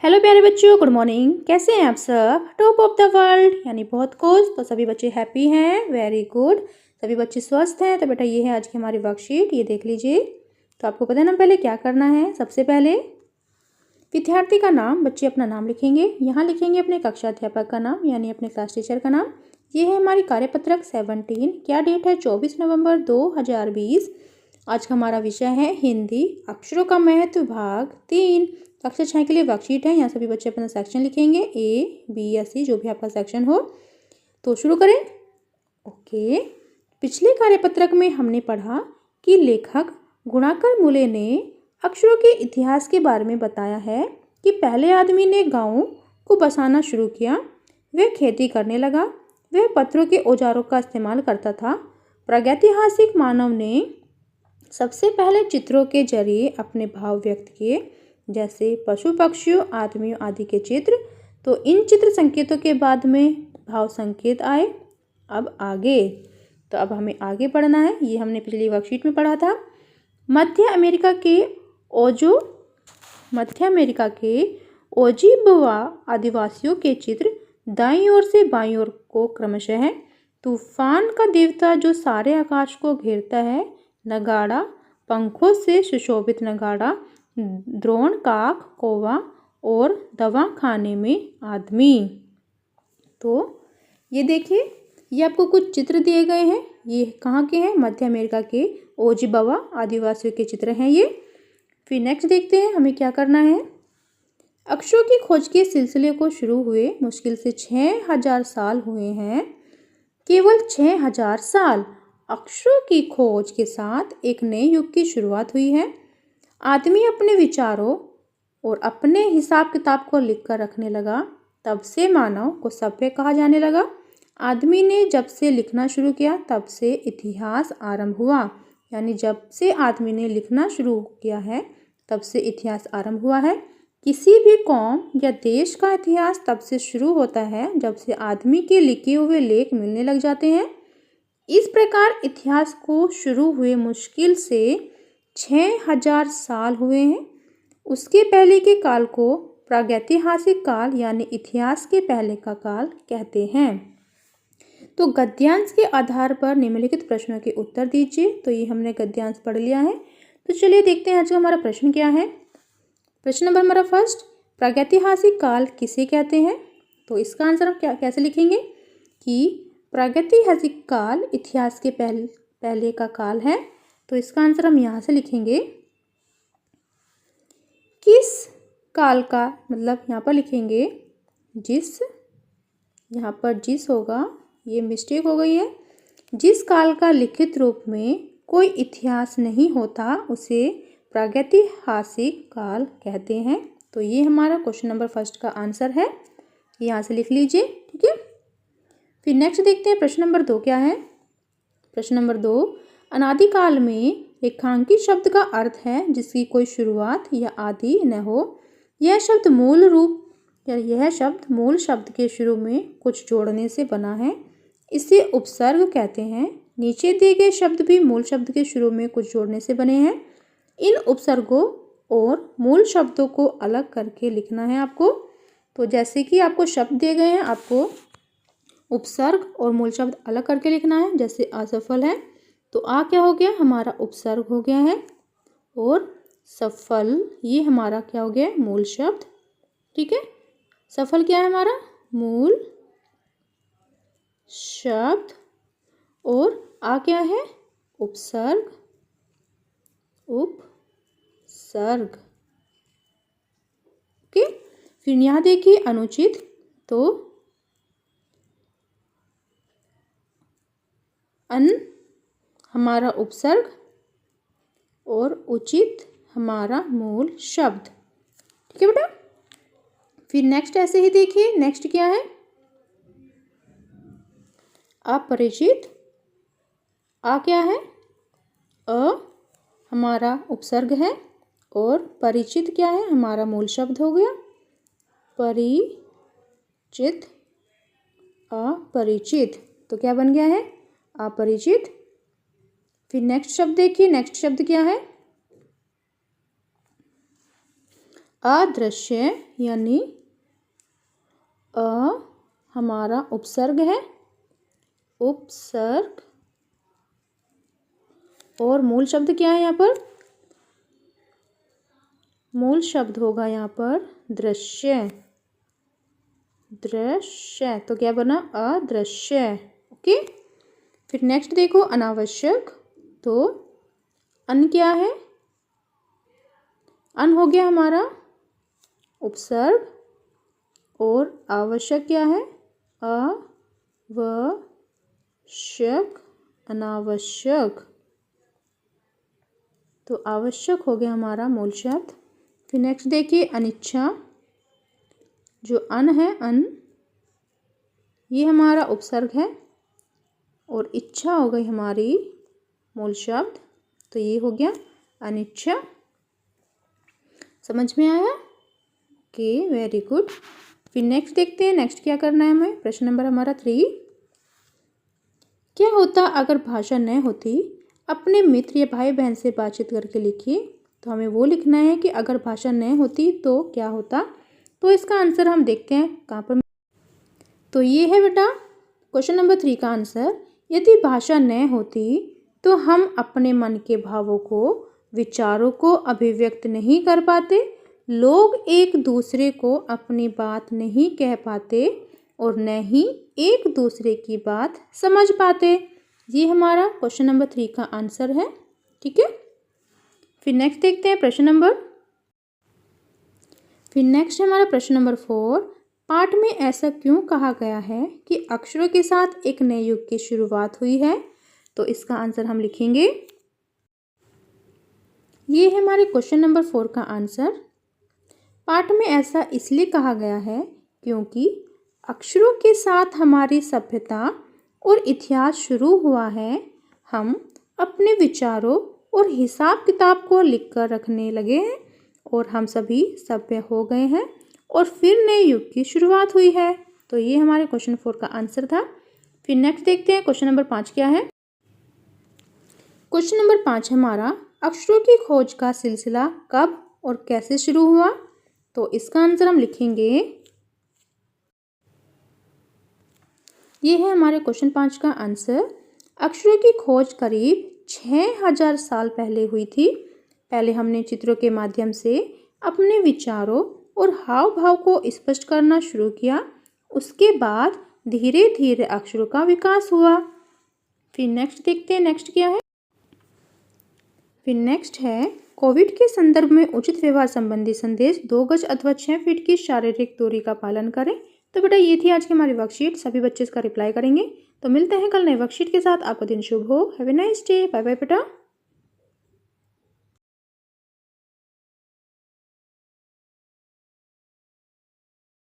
Hello प्यारे बच्चों, good morning. कैसे हैं आप सब? टॉप ऑफ द वर्ल्ड यानी बहुत खुश। तो सभी बच्चे हैप्पी हैं, वेरी गुड। सभी बच्चे स्वस्थ हैं। तो बेटा ये है आज की हमारी वर्कशीट, ये देख लीजिए। तो आपको पता है ना पहले क्या करना है। सबसे पहले विद्यार्थी का नाम, बच्चे अपना नाम लिखेंगे। यहाँ लिखेंगे अपने कक्षा अध्यापक का नाम यानी अपने क्लास टीचर का नाम। ये है हमारी कार्यपत्रक 17। क्या डेट है? 24 नवंबर 2020। आज का हमारा विषय है हिंदी, अक्षरों का महत्व, भाग 3। कक्षा 6 के लिए वर्कशीट है। यहाँ सभी बच्चे अपना सेक्शन लिखेंगे, ए बी या सी, जो भी आपका सेक्शन हो। तो शुरू करें। ओके। पिछले कार्यपत्रक में हमने पढ़ा कि लेखक गुणाकर मूले ने अक्षरों के इतिहास के बारे में बताया है कि पहले आदमी ने गाँव को बसाना शुरू किया। वह खेती करने लगा। वह पत्थरों के औजारों का इस्तेमाल करता था। प्रागैतिहासिक मानव ने सबसे पहले चित्रों के जरिए अपने भाव व्यक्त किए, जैसे पशु पक्षियों, आदमियों आदि के चित्र। तो इन चित्र संकेतों के बाद में भाव संकेत आए। अब आगे, तो अब हमें आगे पढ़ना है। ये हमने पिछली वर्कशीट में पढ़ा था। मध्य अमेरिका के ओजिबवा आदिवासियों के चित्र दाईं ओर से बाईं ओर को क्रमशः है। तूफान का देवता जो सारे आकाश को घेरता है, नगाड़ा, पंखों से सुशोभित नगाड़ा, द्रोण, काक, कौवा और दवा खाने में आदमी। तो ये देखिए, ये आपको कुछ चित्र दिए गए हैं। ये कहाँ के हैं? मध्य अमेरिका के ओजिबवा आदिवासियों के चित्र हैं ये। फिर नेक्स्ट देखते हैं हमें क्या करना है। अक्षरों की खोज के सिलसिले को शुरू हुए मुश्किल से 6000 साल हुए हैं। केवल 6000 साल। अक्षरों की खोज के साथ एक नए युग की शुरुआत हुई है। आदमी अपने विचारों और अपने हिसाब किताब को लिखकर रखने लगा। तब से मानव को सभ्य कहा जाने लगा। आदमी ने जब से लिखना शुरू किया तब से इतिहास आरंभ हुआ। यानी जब से आदमी ने लिखना शुरू किया है तब से इतिहास आरंभ हुआ है। किसी भी कौम या देश का इतिहास तब से शुरू होता है जब से आदमी के लिखे हुए लेख मिलने लग जाते हैं। इस प्रकार इतिहास को शुरू हुए मुश्किल से 6000 साल हुए हैं। उसके पहले के काल को प्रागैतिहासिक काल यानी इतिहास के पहले का काल कहते हैं। तो गद्यांश के आधार पर निम्नलिखित प्रश्नों के उत्तर दीजिए। तो ये हमने गद्यांश पढ़ लिया है। तो चलिए देखते हैं आज का हमारा प्रश्न क्या है। प्रश्न नंबर हमारा फर्स्ट, प्रागैतिहासिक काल किसे कहते हैं? तो इसका आंसर हम कैसे लिखेंगे कि प्रागैतिहासिक काल इतिहास के पहले का काल है। तो इसका आंसर हम यहाँ से लिखेंगे। किस काल का, मतलब यहाँ पर लिखेंगे जिस, यहाँ पर जिस होगा, ये मिस्टेक हो गई है। जिस काल का लिखित रूप में कोई इतिहास नहीं होता उसे प्रागैतिहासिक काल कहते हैं। तो ये हमारा क्वेश्चन नंबर फर्स्ट का आंसर है। यहाँ से लिख लीजिए, ठीक है। फिर नेक्स्ट देखते हैं प्रश्न नंबर 2 क्या है। प्रश्न नंबर 2, अनादिकाल में रेखांकित शब्द का अर्थ है जिसकी कोई शुरुआत या आदि न हो। यह शब्द मूल शब्द के शुरू में कुछ जोड़ने से बना है। इसे उपसर्ग कहते हैं। नीचे दिए गए शब्द भी मूल शब्द के शुरू में कुछ जोड़ने से बने हैं। इन उपसर्गों और मूल शब्दों को अलग करके लिखना है आपको। तो जैसे कि आपको शब्द दिए गए हैं, आपको उपसर्ग और मूल शब्द अलग करके लिखना है। जैसे असफल है तो आ क्या हो गया? हमारा उपसर्ग हो गया है। और सफल, ये हमारा क्या हो गया? मूल शब्द, ठीक है। सफल क्या है हमारा? मूल शब्द। और आ क्या है? उपसर्ग। ओके। फिर यहाँ देखिए अनुचित, तो अन हमारा उपसर्ग और उचित हमारा मूल शब्द, ठीक है बेटा। फिर नेक्स्ट ऐसे ही देखिए, नेक्स्ट क्या है? अपरिचित, आ क्या है? अ हमारा उपसर्ग है और परिचित क्या है? हमारा मूल शब्द हो गया। परिचित, अपरिचित, तो क्या बन गया है? अपरिचित। फिर नेक्स्ट शब्द देखिए, नेक्स्ट शब्द क्या है? अदृश्य यानी अ हमारा उपसर्ग है, उपसर्ग, और मूल शब्द क्या है यहाँ पर? मूल शब्द होगा यहाँ पर दृश्य, दृश्य। तो क्या बना? अदृश्य। ओके। फिर नेक्स्ट देखो अनावश्यक। तो अन क्या है? अन हो गया हमारा उपसर्ग, और आवश्यक क्या है? आवश्यक, अनावश्यक। तो आवश्यक हो गया हमारा मूल शब्द। फिर नेक्स्ट देखिए अनिच्छा। जो अन है, अन, ये हमारा उपसर्ग है, और इच्छा हो गई हमारी मूल शब्द। तो ये हो गया अनिच्छा। समझ में आया? Okay, very good. फिर नेक्स्ट देखते हैं, नेक्स्ट क्या करना है हमें। प्रश्न नंबर हमारा 3। क्या होता अगर भाषा न होती? अपने मित्र या भाई बहन से बातचीत करके लिखिए। तो हमें वो लिखना है कि अगर भाषा न होती तो क्या होता। तो इसका आंसर हम देखते हैं कहाँ पर। तो ये है बेटा क्वेश्चन नंबर 3 का आंसर। यदि भाषा न होती तो हम अपने मन के भावों को, विचारों को अभिव्यक्त नहीं कर पाते, लोग एक दूसरे को अपनी बात नहीं कह पाते, और न ही एक दूसरे की बात समझ पाते। ये हमारा क्वेश्चन नंबर 3 का आंसर है। ठीक है। फिर नेक्स्ट देखते हैं प्रश्न नंबर। फिर नेक्स्ट है हमारा प्रश्न नंबर 4। पाठ में ऐसा क्यों कहा गया है कि अक्षरों के साथ एक नए युग की शुरुआत हुई है? तो इसका आंसर हम लिखेंगे। ये है हमारे क्वेश्चन नंबर 4 का आंसर। पाठ में ऐसा इसलिए कहा गया है क्योंकि अक्षरों के साथ हमारी सभ्यता और इतिहास शुरू हुआ है। हम अपने विचारों और हिसाब किताब को लिखकर रखने लगे हैं, और हम सभी सभ्य हो गए हैं, और फिर नए युग की शुरुआत हुई है। तो ये हमारे क्वेश्चन 4 का आंसर था। फिर नेक्स्ट देखते हैं क्वेश्चन नंबर 5 क्या है। क्वेश्चन नंबर 5 हमारा अक्षरों की खोज का सिलसिला कब और कैसे शुरू हुआ? तो इसका आंसर हम लिखेंगे। ये है हमारे क्वेश्चन 5 का आंसर। अक्षरों की खोज करीब 6000 साल पहले हुई थी। पहले हमने चित्रों के माध्यम से अपने विचारों और हाव भाव को स्पष्ट करना शुरू किया। उसके बाद धीरे धीरे अक्षरों का विकास हुआ। फिर नेक्स्ट देखते हैं, नेक्स्ट क्या है। फिर नेक्स्ट है कोविड के संदर्भ में उचित व्यवहार संबंधी संदेश। 2 गज अथवा 6 फीट की शारीरिक दूरी का पालन करें। तो बेटा ये थी आज की हमारी वर्कशीट। सभी बच्चे इसका रिप्लाई करेंगे। तो मिलते हैं कल नए वर्कशीट के साथ। आपका दिन शुभ हो। Have a nice day. Bye bye बेटा।